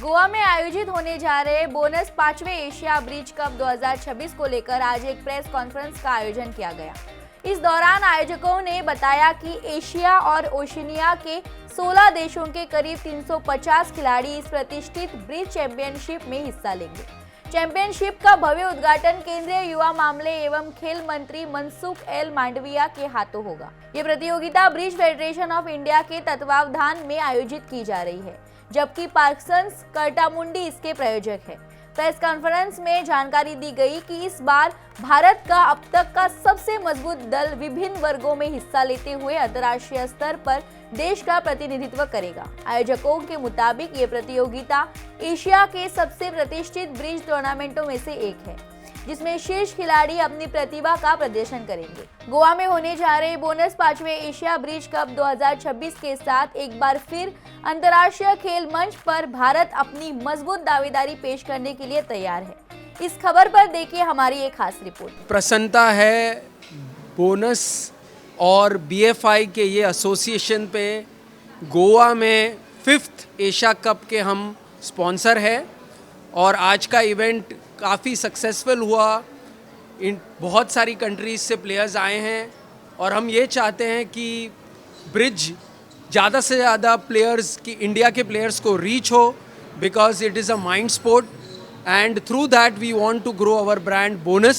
गोवा में आयोजित होने जा रहे बोनस 5वें एशिया ब्रिज कप 2026 को लेकर आज एक प्रेस कॉन्फ्रेंस का आयोजन किया गया। इस दौरान आयोजकों ने बताया कि एशिया और ओशिनिया के 16 देशों के करीब 350 खिलाड़ी इस प्रतिष्ठित ब्रिज चैंपियनशिप में हिस्सा लेंगे। चैंपियनशिप का भव्य उद्घाटन केंद्रीय युवा मामले एवं खेल मंत्री मनसुख एल मांडविया के हाथों होगा। ये प्रतियोगिता ब्रिज फेडरेशन ऑफ इंडिया के तत्वावधान में आयोजित की जा रही है, जबकि पार्किंसंस कर्टामुंडी इसके प्रायोजक है। प्रेस कॉन्फ्रेंस में जानकारी दी गई कि इस बार भारत का अब तक का सबसे मजबूत दल विभिन्न वर्गों में हिस्सा लेते हुए अंतर्राष्ट्रीय स्तर पर देश का प्रतिनिधित्व करेगा। आयोजकों के मुताबिक ये प्रतियोगिता एशिया के सबसे प्रतिष्ठित ब्रिज टूर्नामेंटों में से एक है, जिसमें शीर्ष खिलाड़ी अपनी प्रतिभा का प्रदर्शन करेंगे। गोवा में होने जा रहे बोनस 5वें एशिया ब्रिज कप 2026 के साथ एक बार फिर अंतर्राष्ट्रीय खेल मंच पर भारत अपनी मजबूत दावेदारी पेश करने के लिए तैयार है। इस खबर पर देखिए हमारी एक खास रिपोर्ट। प्रसन्नता है बोनस और बीएफआई के ये एसोसिएशन पे। गोवा में 5th एशिया कप के हम स्पॉन्सर हैं और आज का इवेंट काफ़ी सक्सेसफुल हुआ। इन बहुत सारी कंट्रीज से प्लेयर्स आए हैं और हम ये चाहते हैं कि ब्रिज ज़्यादा से ज़्यादा प्लेयर्स की इंडिया के प्लेयर्स को रीच हो, because it is a mind sport and through that we want to grow our brand Bonus.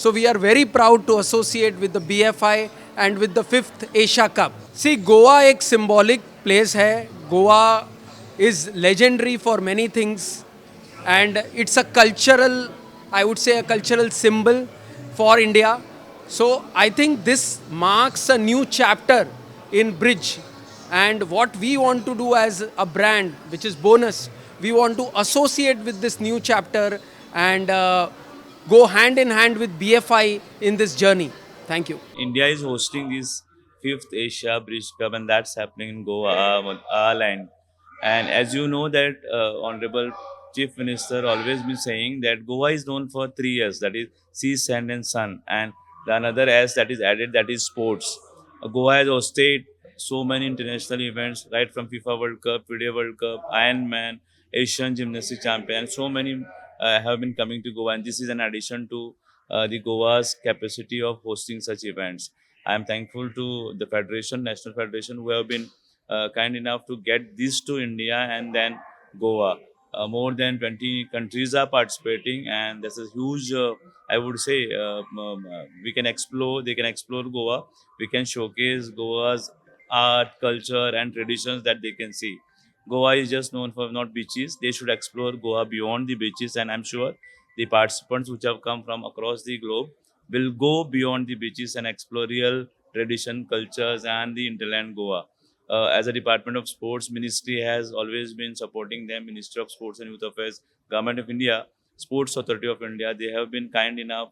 So we are very proud to associate with the BFI and with the 5th Asia Cup. See, Goa एक symbolic place है. Goa is legendary for many things and it's a cultural, I would say a cultural symbol for India. So I think this marks a new chapter in Bridge, and what we want to do as a brand, which is Bonus, we want to associate with this new chapter and go hand in hand with BFI in this journey. Thank you. India is hosting this 5th Asia Bridge Cup, and that's happening in Goa, land. And as you know that Honorable Chief Minister always been saying that Goa is known for 3 S, that is sea, sand and sun. And the another S that is added, that is sports. Goa has hosted so many international events, right from FIFA World Cup, FIDE World Cup, Ironman, Asian Gymnastics Champion. So many have been coming to Goa, and this is an addition to the Goa's capacity of hosting such events. I am thankful to the Federation, National Federation, who have been kind enough to get this to India and then Goa. More than 20 countries are participating, and this is huge. I would say we can explore. They can explore Goa. We can showcase Goa's art, culture, and traditions that they can see. Goa is just known for not beaches. They should explore Goa beyond the beaches, and I'm sure the participants which have come from across the globe will go beyond the beaches and explore real tradition, cultures, and the hinterland Goa. As a Department of Sports, Ministry has always been supporting them. Ministry of Sports and Youth Affairs, Government of India, Sports Authority of India, they have been kind enough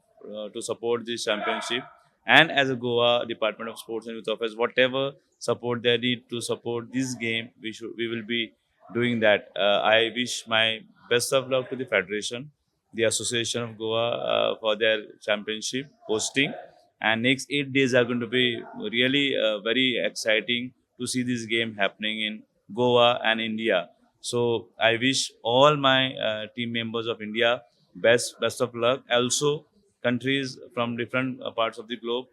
to support this championship. And as a Goa Department of Sports and Youth Affairs, whatever support they need to support this game, we will be doing that. I wish my best of luck to the Federation, the Association of Goa for their championship hosting. And next 8 days are going to be really very exciting to see this game happening in Goa and India. So I wish all my team members of India best of luck. Also, countries from different parts of the globe,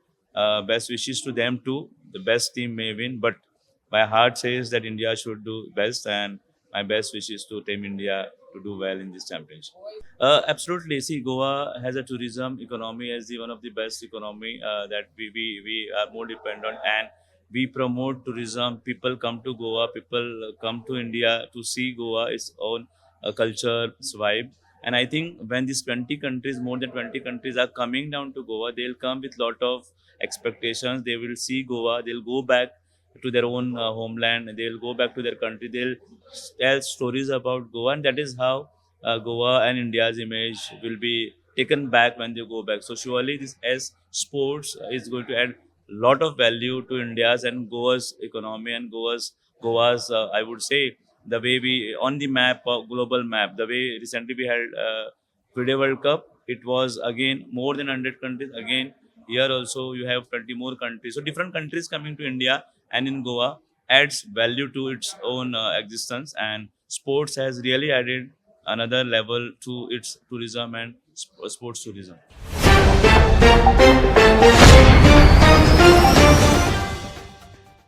best wishes to them too. The best team may win, but my heart says that India should do best, and my best wishes to Team India to do well in this championship. Absolutely. See, Goa has a tourism economy as the one of the best economy that we are more dependent, and we promote tourism. People come to Goa, people come to India to see Goa, its own culture, its vibe. And I think when these 20 countries, more than 20 countries are coming down to Goa, they'll come with lot of expectations. They will see Goa, they'll go back to their own homeland, they'll go back to their country, they'll tell stories about Goa, and that is how Goa and India's image will be taken back when they go back. So surely this as sports is going to add lot of value to India's and Goa's economy and Goa's I would say the way we on the map, global map, the way recently we had FIDE World Cup, it was again more than 100 countries. Again here also you have 20 more countries. So different countries coming to India and in Goa adds value to its own existence, and sports has really added another level to its tourism and sports tourism.